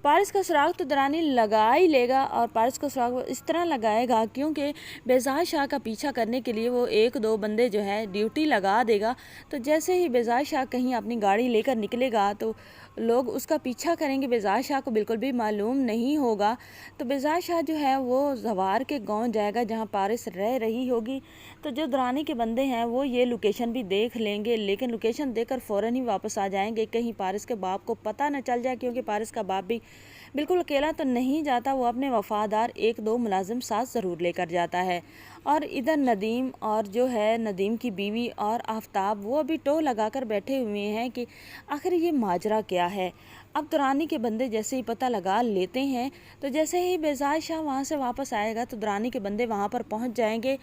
Paris का सुराग तो दरानी लगा ही लेगा, और पारिस का सुराग वो इस तरह लगाएगा क्योंकि बेज़ाद शाह का पीछा करने के लिए वो एक दो बंदे जो है ड्यूटी लगा देगा। तो जैसे ही बेज़ाद शाह कहीं अपनी गाड़ी लेकर निकलेगा तो लोग उसका पीछा करेंगे। बेज़ाद शाह को बिल्कुल भी मालूम नहीं होगा। तो बेज़ाद शाह जो है वो ज़वार के गांव जाएगा जहां पारिस रह रही होगी। तो जो दरानी के बंदे हैं वो ये लोकेशन भी देख लेंगे, लेकिन लोकेशन देखकर फ़ौरन ही वापस आ जाएंगे, कहीं पारिस के बाप को पता न चल जाए, क्योंकि पारिस का बाप भी बिल्कुल अकेला तो नहीं जाता, वो अपने वफ़ादार एक दो मुलाजिम साथ ज़रूर लेकर जाता है। और इधर नदीम और जो है नदीम की बीवी और आफ्ताब वो अभी टो लगाकर बैठे हुए हैं कि आखिर ये माजरा क्या है। अब दुरानी के बंदे जैसे ही पता लगा लेते हैं, तो जैसे ही बेज़ाद शाह वहाँ से वापस आएगा तो दुरानी के बंदे वहाँ पर पहुँच जाएंगे,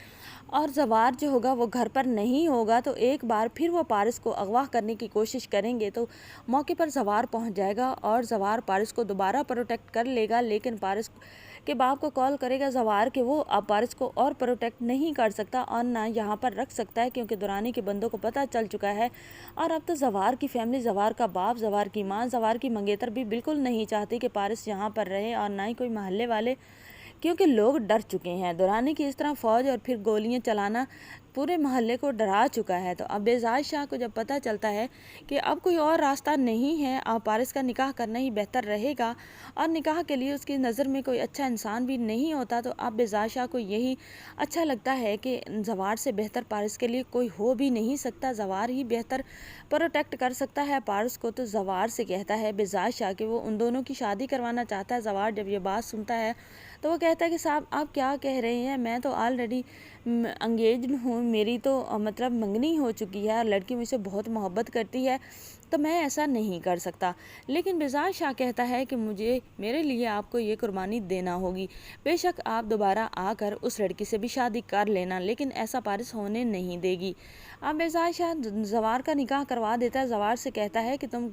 और ज़वार जो होगा वो घर पर नहीं होगा। तो एक बार फिर वो पारिस को अगवा करने की कोशिश करेंगे, तो मौके पर ज़वार पहुँच जाएगा और ज़वार पारिस को दोबारा प्रोटेक्ट कर लेगा, लेकिन पारिस के बाप को कॉल करेगा ज़वार कि वो अब पारिस को और प्रोटेक्ट नहीं कर सकता और ना यहाँ पर रख सकता है, क्योंकि दुरानी के बंदों को पता चल चुका है। और अब तो ज़वार की फैमिली, ज़वार का बाप, ज़वार की माँ, ज़वार की मंगेतर भी बिल्कुल नहीं चाहती कि पारिस यहाँ पर रहे, और ना ही कोई महल्ले वाले, क्योंकि लोग डर चुके हैं। दुरानी की इस तरह फ़ौज और फिर गोलियां चलाना पूरे महल्ले को डरा चुका है। तो अब बेज़ाद शाह को जब पता चलता है कि अब कोई और रास्ता नहीं है, अब पारिस का निकाह करना ही बेहतर रहेगा, और निकाह के लिए उसकी नज़र में कोई अच्छा इंसान भी नहीं होता, तो अब बेज़ाद शाह को यही अच्छा लगता है कि ज़वार से बेहतर पारिस के लिए कोई हो भी नहीं सकता, ज़वार ही बेहतर प्रोटेक्ट कर सकता है पारिस को। तो ज़वार से कहता है बेज़ाद शाह कि वो उन दोनों की शादी करवाना चाहता है। ज़वार जब ये बात सुनता है तो वो कहता है कि साहब आप क्या कह रहे हैं, मैं तो ऑलरेडी अंगेज्ड हूँ, मेरी तो मतलब मंगनी हो चुकी है, लड़की मुझसे बहुत मोहब्बत करती है, तो मैं ऐसा नहीं कर सकता। लेकिन बेज़ाद शाह कहता है कि मेरे लिए आपको ये कुर्बानी देना होगी, बेशक आप दोबारा आकर उस लड़की से भी शादी कर लेना, लेकिन ऐसा पारिस होने नहीं देगी। अब बेज़ाद शाह ज़वार का निकाह करवा देता है। ज़वार से कहता है कि तुम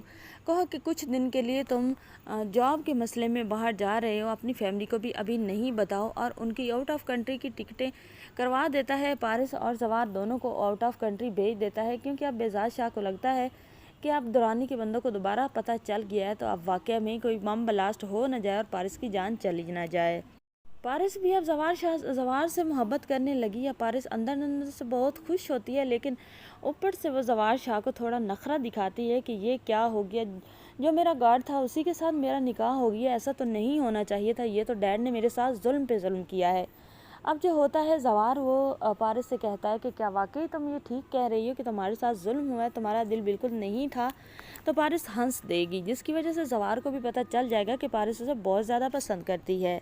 कहो कि कुछ दिन के लिए तुम जॉब के मसले में बाहर जा रहे हो, अपनी फैमिली को भी अभी नहीं बताओ, और उनकी आउट ऑफ कंट्री की टिकटें करवा देता है पारिस, और ज़वार दोनों को आउट ऑफ कंट्री भेज देता है, क्योंकि अब बेज़ाद शाह को लगता है कि अब दुरानी के बंदों को दोबारा पता चल गया है, तो अब वाक़या में कोई बम ब्लास्ट हो न जाए और पारिस की जान चली ना जाए। पारिस भी अब ज़वार से मोहब्बत करने लगी है। पारिस अंदर अंदर से बहुत खुश होती है, लेकिन ऊपर से वो ज़वार शाह को थोड़ा नखरा दिखाती है कि ये क्या हो गया, जो मेरा गार्ड था उसी के साथ मेरा निकाह हो गया, ऐसा तो नहीं होना चाहिए था, ये तो डैड ने मेरे साथ जुल्म पे जुल्म किया है। अब जो होता है ज़वार वो पारिस से कहता है कि क्या वाकई तुम ये ठीक कह रही हो कि तुम्हारे साथ जुल्म हुआ है, तुम्हारा दिल बिल्कुल नहीं था। तो पारिस हंस देगी, जिसकी वजह से ज़वार को भी पता चल जाएगा कि पारिस उसे बहुत ज़्यादा पसंद करती है।